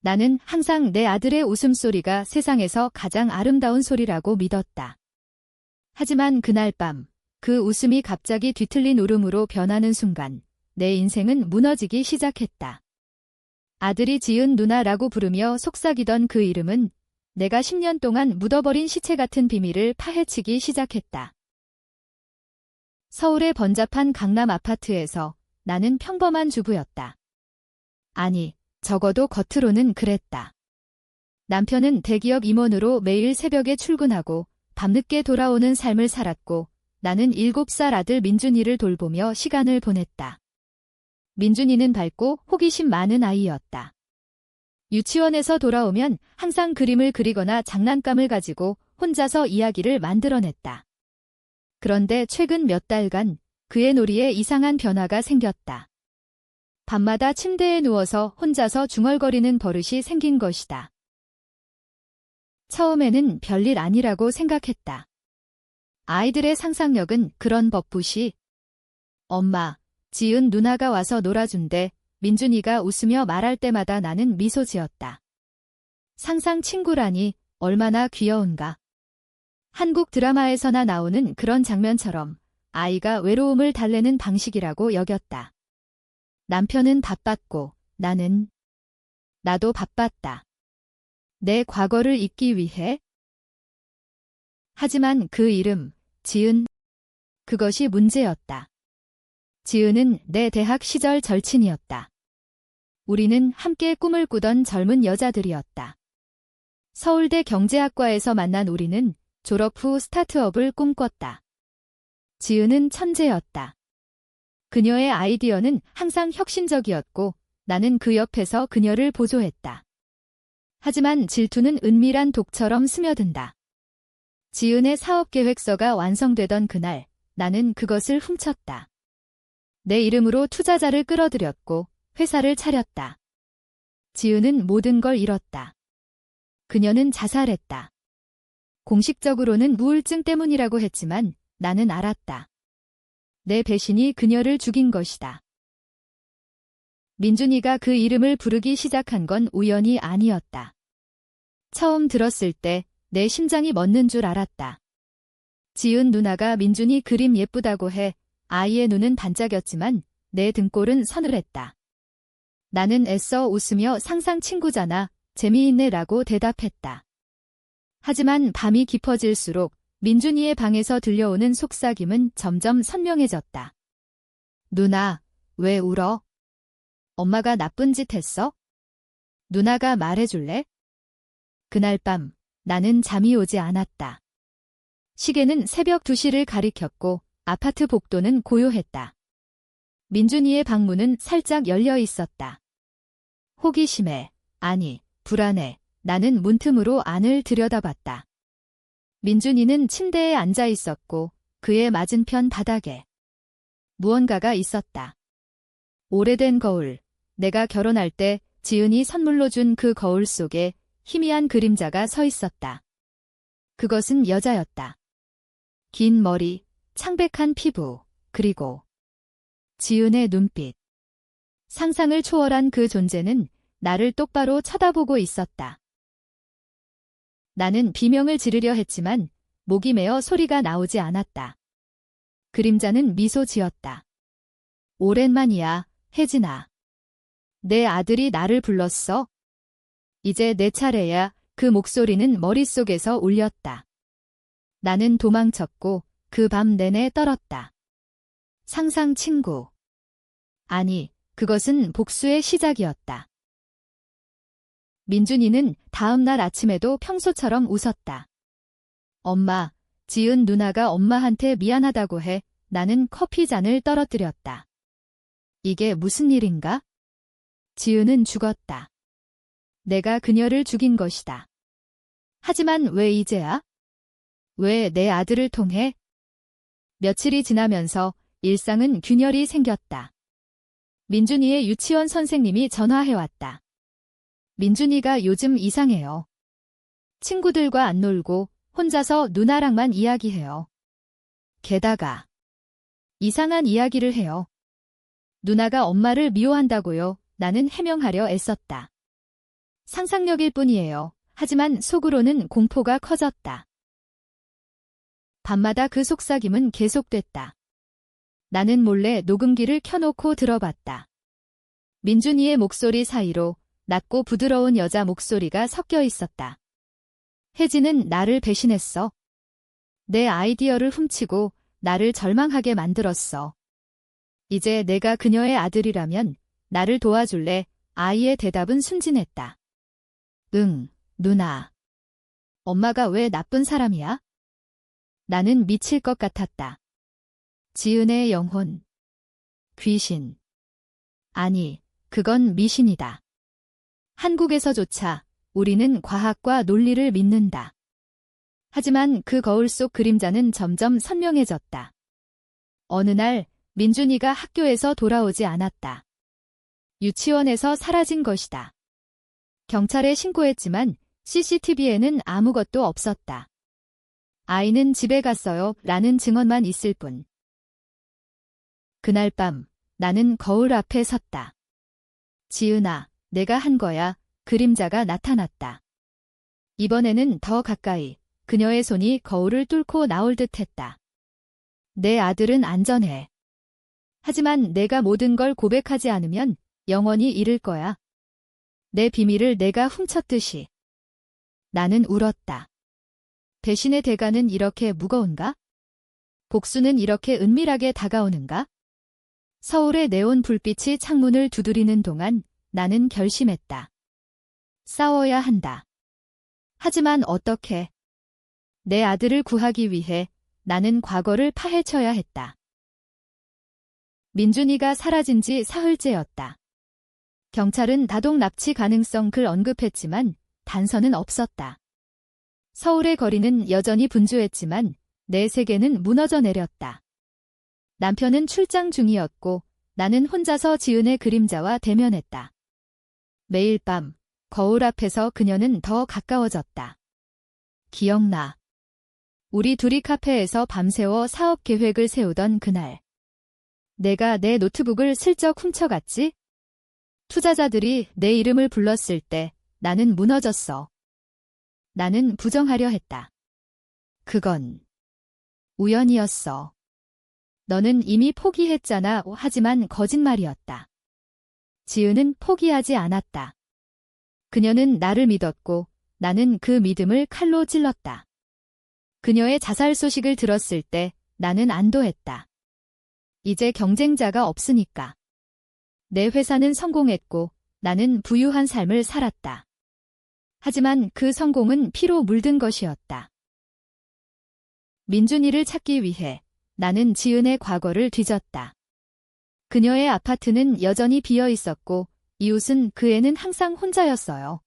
나는 항상 내 아들의 웃음소리가 세상에서 가장 아름다운 소리라고 믿었다. 하지만 그날 밤, 그 웃음이 갑자기 뒤틀린 울음으로 변하는 순간, 내 인생은 무너지기 시작했다. 아들이 지은 누나라고 부르며 속삭이던 그 이름은 내가 10년 동안 묻어버린 시체 같은 비밀을 파헤치기 시작했다. 서울의 번잡한 강남 아파트에서 나는 평범한 주부였다. 아니, 적어도 겉으로는 그랬다. 남편은 대기업 임원으로 매일 새벽에 출근하고 밤늦게 돌아오는 삶을 살았고 나는 7살 아들 민준이를 돌보며 시간을 보냈다. 민준이는 밝고 호기심 많은 아이였다. 유치원에서 돌아오면 항상 그림을 그리거나 장난감을 가지고 혼자서 이야기를 만들어냈다. 그런데 최근 몇 달간 그의 놀이에 이상한 변화가 생겼다. 밤마다 침대에 누워서 혼자서 중얼거리는 버릇이 생긴 것이다. 처음에는 별일 아니라고 생각했다. 아이들의 상상력은 그런 법붓이. 엄마, 지은 누나가 와서 놀아준대. 민준이가 웃으며 말할 때마다 나는 미소 지었다. 상상 친구라니 얼마나 귀여운가. 한국 드라마에서나 나오는 그런 장면처럼 아이가 외로움을 달래는 방식이라고 여겼다. 남편은 바빴고 나도 바빴다. 내 과거를 잊기 위해. 하지만 그 이름, 지은, 그것이 문제였다. 지은은 내 대학 시절 절친이었다. 우리는 함께 꿈을 꾸던 젊은 여자들이었다. 서울대 경제학과에서 만난 우리는 졸업 후 스타트업을 꿈꿨다. 지은은 천재였다. 그녀의 아이디어는 항상 혁신적이었고 나는 그 옆에서 그녀를 보조했다. 하지만 질투는 은밀한 독처럼 스며든다. 지은의 사업계획서가 완성되던 그날 나는 그것을 훔쳤다. 내 이름으로 투자자를 끌어들였고 회사를 차렸다. 지은은 모든 걸 잃었다. 그녀는 자살했다. 공식적으로는 우울증 때문이라고 했지만 나는 알았다. 내 배신이 그녀를 죽인 것이다. 민준이가 그 이름을 부르기 시작한 건 우연이 아니었다. 처음 들었을 때 내 심장이 멎는 줄 알았다. 지은 누나가 민준이 그림 예쁘다고 해 아이의 눈은 반짝였지만 내 등골은 서늘했다. 나는 애써 웃으며 상상 친구잖아, 재미있네 라고 대답했다. 하지만 밤이 깊어질수록 민준이의 방에서 들려오는 속삭임은 점점 선명해졌다. 누나, 왜 울어? 엄마가 나쁜 짓 했어? 누나가 말해줄래? 그날 밤 나는 잠이 오지 않았다. 시계는 새벽 2시를 가리켰고 아파트 복도는 고요했다. 민준이의 방문은 살짝 열려 있었다. 호기심에, 아니, 불안해. 나는 문틈으로 안을 들여다봤다. 민준이는 침대에 앉아 있었고 그의 맞은편 바닥에 무언가가 있었다. 오래된 거울. 내가 결혼할 때 지은이 선물로 준 그 거울 속에 희미한 그림자가 서 있었다. 그것은 여자였다. 긴 머리, 창백한 피부, 그리고 지은의 눈빛. 상상을 초월한 그 존재는 나를 똑바로 쳐다보고 있었다. 나는 비명을 지르려 했지만 목이 메어 소리가 나오지 않았다. 그림자는 미소 지었다. 오랜만이야, 혜진아. 내 아들이 나를 불렀어? 이제 내 차례야. 그 목소리는 머릿속에서 울렸다. 나는 도망쳤고 그 밤 내내 떨었다. 상상 친구. 아니, 그것은 복수의 시작이었다. 민준이는 다음 날 아침에도 평소처럼 웃었다. 엄마, 지은 누나가 엄마한테 미안하다고 해. 나는 커피 잔을 떨어뜨렸다. 이게 무슨 일인가? 지은은 죽었다. 내가 그녀를 죽인 것이다. 하지만 왜 이제야? 왜 내 아들을 통해? 며칠이 지나면서 일상은 균열이 생겼다. 민준이의 유치원 선생님이 전화해왔다. 민준이가 요즘 이상해요. 친구들과 안 놀고 혼자서 누나랑만 이야기해요. 게다가 이상한 이야기를 해요. 누나가 엄마를 미워한다고요. 나는 해명하려 애썼다. 상상력일 뿐이에요. 하지만 속으로는 공포가 커졌다. 밤마다 그 속삭임은 계속됐다. 나는 몰래 녹음기를 켜놓고 들어봤다. 민준이의 목소리 사이로 낮고 부드러운 여자 목소리가 섞여 있었다. 혜진은 나를 배신했어. 내 아이디어를 훔치고 나를 절망하게 만들었어. 이제 내가 그녀의 아들이라면 나를 도와줄래? 아이의 대답은 순진했다. 응, 누나. 엄마가 왜 나쁜 사람이야? 나는 미칠 것 같았다. 지은의 영혼. 귀신. 아니, 그건 미신이다. 한국에서조차 우리는 과학과 논리를 믿는다. 하지만 그 거울 속 그림자는 점점 선명해졌다. 어느 날 민준이가 학교에서 돌아오지 않았다. 유치원에서 사라진 것이다. 경찰에 신고했지만 CCTV에는 아무것도 없었다. 아이는 집에 갔어요 라는 증언만 있을 뿐. 그날 밤 나는 거울 앞에 섰다. 지은아, 내가 한 거야. 그림자가 나타났다. 이번에는 더 가까이 그녀의 손이 거울을 뚫고 나올 듯했다. 내 아들은 안전해. 하지만 내가 모든 걸 고백하지 않으면 영원히 잃을 거야. 내 비밀을 내가 훔쳤듯이. 나는 울었다. 배신의 대가는 이렇게 무거운가? 복수는 이렇게 은밀하게 다가오는가? 서울의 네온 불빛이 창문을 두드리는 동안 나는 결심했다. 싸워야 한다. 하지만 어떻게? 내 아들을 구하기 위해 나는 과거를 파헤쳐야 했다. 민준이가 사라진 지 사흘째였다. 경찰은 다동 납치 가능성을 언급했지만 단서는 없었다. 서울의 거리는 여전히 분주했지만 내 세계는 무너져 내렸다. 남편은 출장 중이었고 나는 혼자서 지은의 그림자와 대면했다. 매일 밤 거울 앞에서 그녀는 더 가까워졌다. 기억나. 우리 둘이 카페에서 밤새워 사업 계획을 세우던 그날. 내가 내 노트북을 슬쩍 훔쳐갔지? 투자자들이 내 이름을 불렀을 때 나는 무너졌어. 나는 부정하려 했다. 그건 우연이었어. 너는 이미 포기했잖아. 하지만 거짓말이었다. 지은은 포기하지 않았다. 그녀는 나를 믿었고 나는 그 믿음을 칼로 찔렀다. 그녀의 자살 소식을 들었을 때 나는 안도했다. 이제 경쟁자가 없으니까. 내 회사는 성공했고 나는 부유한 삶을 살았다. 하지만 그 성공은 피로 물든 것이었다. 민준이를 찾기 위해 나는 지은의 과거를 뒤졌다. 그녀의 아파트는 여전히 비어 있었고 이웃은 그 애는 항상 혼자였어요.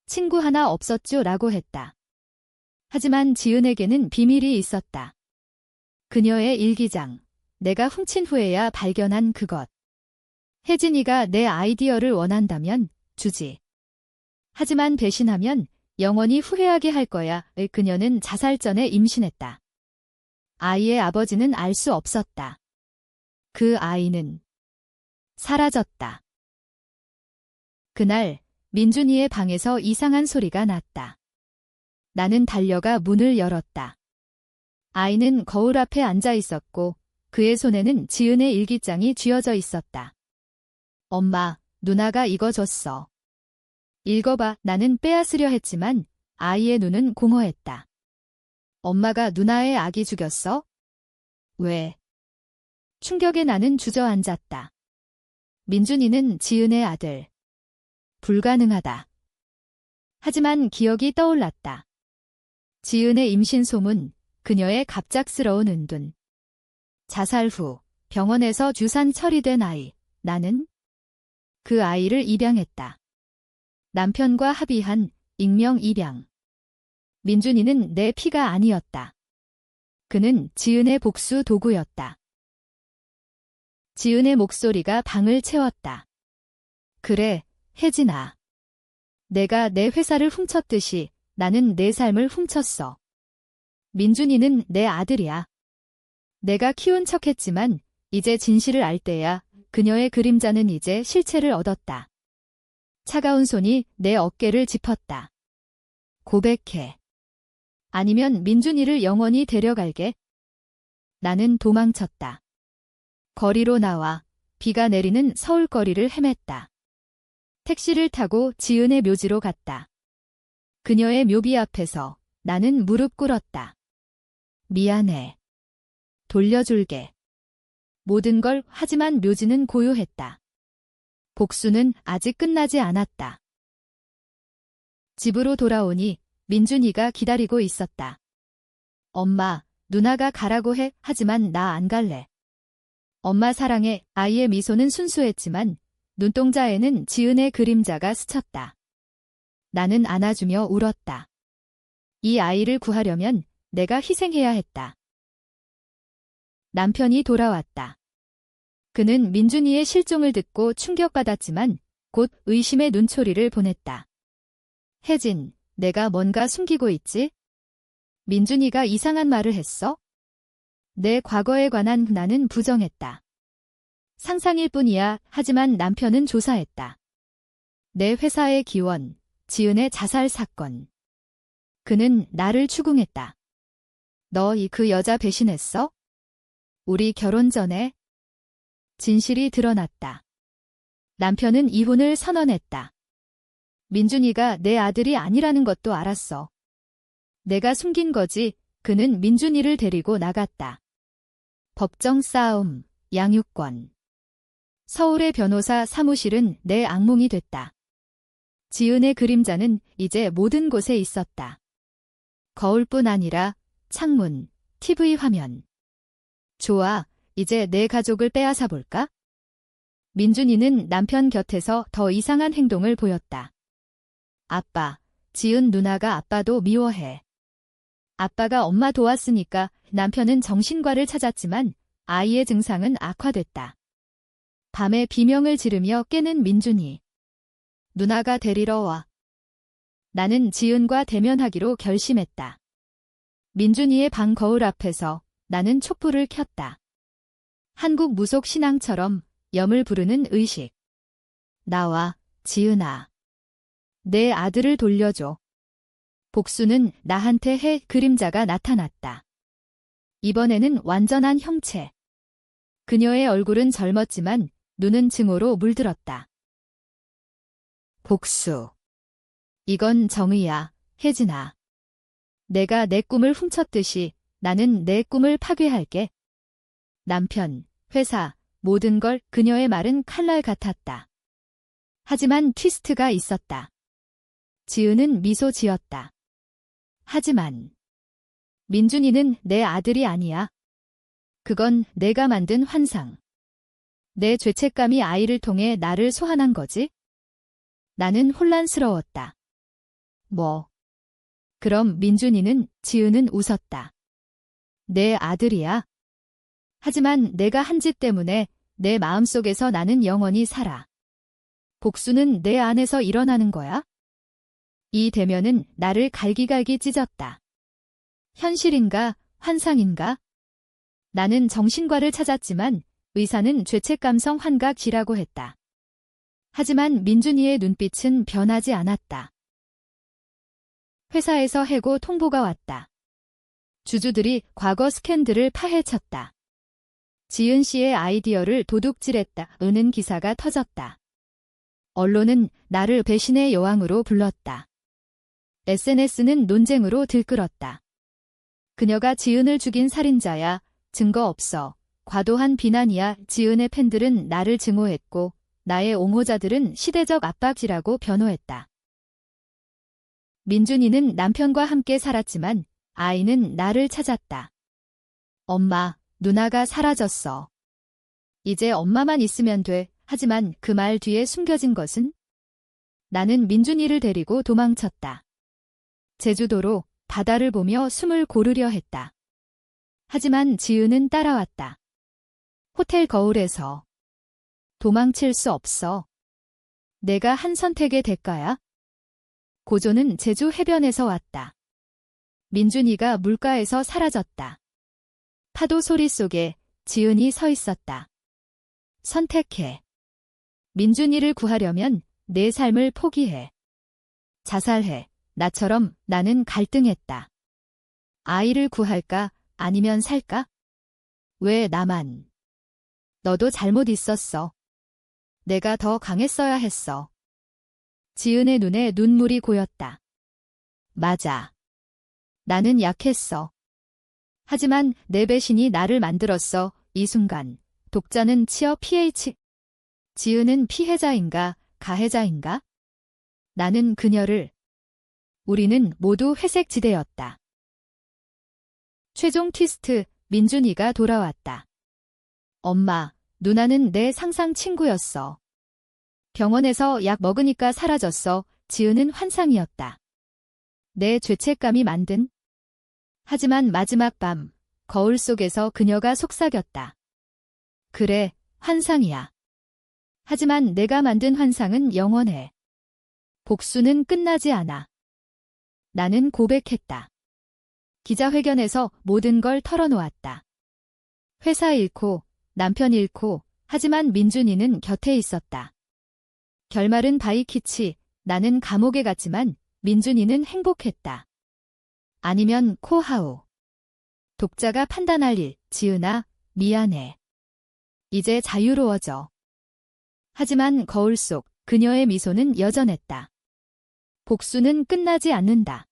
친구 하나 없었죠 라고 했다. 하지만 지은에게는 비밀이 있었다. 그녀의 일기장, 내가 훔친 후에야 발견한 그것. 혜진이가 내 아이디어를 원한다면 주지. 하지만 배신하면 영원히 후회하게 할 거야. 그녀는 자살 전에 임신했다. 아이의 아버지는 알 수 없었다. 그 아이는 사라졌다. 그날 민준이의 방에서 이상한 소리가 났다. 나는 달려가 문을 열었다. 아이는 거울 앞에 앉아 있었고 그의 손에는 지은의 일기장이 쥐어져 있었다. 엄마, 누나가 이거 줬어. 읽어봐. 나는 빼앗으려 했지만 아이의 눈은 공허했다. 엄마가 누나의 아기 죽였어? 왜? 충격에 나는 주저앉았다. 민준이는 지은의 아들. 불가능하다. 하지만 기억이 떠올랐다. 지은의 임신 소문, 그녀의 갑작스러운 은둔. 자살 후 병원에서 유산 처리된 아이. 나는 그 아이를 입양했다. 남편과 합의한 익명 입양. 민준이는 내 피가 아니었다. 그는 지은의 복수 도구였다. 지은의 목소리가 방을 채웠다. 그래, 혜진아. 내가 내 회사를 훔쳤듯이 나는 내 삶을 훔쳤어. 민준이는 내 아들이야. 내가 키운 척했지만 이제 진실을 알 때야. 그녀의 그림자는 이제 실체를 얻었다. 차가운 손이 내 어깨를 짚었다. 고백해. 아니면 민준이를 영원히 데려갈게. 나는 도망쳤다. 거리로 나와 비가 내리는 서울거리를 헤맸다. 택시를 타고 지은의 묘지로 갔다. 그녀의 묘비 앞에서 나는 무릎 꿇었다. 미안해. 돌려줄게. 모든 걸 하지만 묘지는 고요했다. 복수는 아직 끝나지 않았다. 집으로 돌아오니 민준이가 기다리고 있었다. 엄마, 누나가 가라고 해. 하지만 나 안 갈래. 엄마 사랑해. 아이의 미소는 순수했지만 눈동자에는 지은의 그림자가 스쳤다. 나는 안아주며 울었다. 이 아이를 구하려면 내가 희생해야 했다. 남편이 돌아왔다. 그는 민준이의 실종을 듣고 충격받았지만 곧 의심의 눈초리를 보냈다. 혜진, 내가 뭔가 숨기고 있지? 민준이가 이상한 말을 했어? 내 과거에 관한 나는 부정했다. 상상일 뿐이야. 하지만 남편은 조사했다. 내 회사의 기원, 지은의 자살 사건. 그는 나를 추궁했다. 너 그 여자 배신했어? 우리 결혼 전에? 진실이 드러났다. 남편은 이혼을 선언했다. 민준이가 내 아들이 아니라는 것도 알았어. 내가 숨긴 거지. 그는 민준이를 데리고 나갔다. 법정 싸움, 양육권. 서울의 변호사 사무실은 내 악몽이 됐다. 지은의 그림자는 이제 모든 곳에 있었다. 거울뿐 아니라 창문, TV 화면. 좋아, 이제 내 가족을 빼앗아 볼까? 민준이는 남편 곁에서 더 이상한 행동을 보였다. 아빠, 지은 누나가 아빠도 미워해. 아빠가 엄마 도왔으니까. 남편은 정신과를 찾았지만 아이의 증상은 악화됐다. 밤에 비명을 지르며 깨는 민준이. 누나가 데리러 와. 나는 지은과 대면하기로 결심했다. 민준이의 방 거울 앞에서 나는 촛불을 켰다. 한국 무속 신앙처럼 염을 부르는 의식. 나와, 지은아. 내 아들을 돌려줘. 복수는 나한테 해. 그림자가 나타났다. 이번에는 완전한 형체. 그녀의 얼굴은 젊었지만 눈은 증오로 물들었다. 복수. 이건 정의야, 혜진아. 내가 내 꿈을 훔쳤듯이 나는 내 꿈을 파괴할게. 남편, 회사, 모든 걸. 그녀의 말은 칼날 같았다. 하지만 트위스트가 있었다. 지은은 미소 지었다. 하지만 민준이는 내 아들이 아니야. 그건 내가 만든 환상. 내 죄책감이 아이를 통해 나를 소환한 거지? 나는 혼란스러웠다. 뭐? 그럼 민준이는? 지은은 웃었다. 내 아들이야. 하지만 내가 한 짓 때문에 내 마음속에서 나는 영원히 살아. 복수는 내 안에서 일어나는 거야? 이 대면은 나를 갈기갈기 찢었다. 현실인가, 환상인가? 나는 정신과를 찾았지만 의사는 죄책감성 환각이라고 했다. 하지만 민준이의 눈빛은 변하지 않았다. 회사에서 해고 통보가 왔다. 주주들이 과거 스캔들을 파헤쳤다. 지은 씨의 아이디어를 도둑질했다. 는 기사가 터졌다. 언론은 나를 배신의 여왕으로 불렀다. SNS는 논쟁으로 들끓었다. 그녀가 지은을 죽인 살인자야. 증거 없어. 과도한 비난이야. 지은의 팬들은 나를 증오했고 나의 옹호자들은 시대적 압박이라고 변호했다. 민준이는 남편과 함께 살았지만 아이는 나를 찾았다. 엄마, 누나가 사라졌어. 이제 엄마만 있으면 돼. 하지만 그 말 뒤에 숨겨진 것은? 나는 민준이를 데리고 도망쳤다. 제주도로 바다를 보며 숨을 고르려 했다. 하지만 지은은 따라왔다. 호텔 거울에서. 도망칠 수 없어. 내가 한 선택의 대가야. 고조는 제주 해변에서 왔다. 민준이가 물가에서 사라졌다. 파도 소리 속에 지은이 서 있었다. 선택해. 민준이를 구하려면 내 삶을 포기해. 자살해. 나처럼 나는 갈등했다. 아이를 구할까? 아니면 살까? 왜 나만? 너도 잘못 있었어. 내가 더 강했어야 했어. 지은의 눈에 눈물이 고였다. 맞아. 나는 약했어. 하지만 내 배신이 나를 만들었어. 이 순간 독자는 치어 PH. 지은은 피해자인가 가해자인가? 나는 그녀를. 우리는 모두 회색 지대였다. 최종 트위스트. 민준이가 돌아왔다. 엄마, 누나는 내 상상 친구였어. 병원에서 약 먹으니까 사라졌어. 지은은 환상이었다. 내 죄책감이 만든. 하지만 마지막 밤, 거울 속에서 그녀가 속삭였다. 그래, 환상이야. 하지만 내가 만든 환상은 영원해. 복수는 끝나지 않아. 나는 고백했다. 기자회견에서 모든 걸 털어놓았다. 회사 잃고, 남편 잃고, 하지만 민준이는 곁에 있었다. 결말은 바이키치, 나는 감옥에 갔지만 민준이는 행복했다. 아니면 코하우. 독자가 판단할 일. 지은아, 미안해. 이제 자유로워져. 하지만 거울 속 그녀의 미소는 여전했다. 복수는 끝나지 않는다.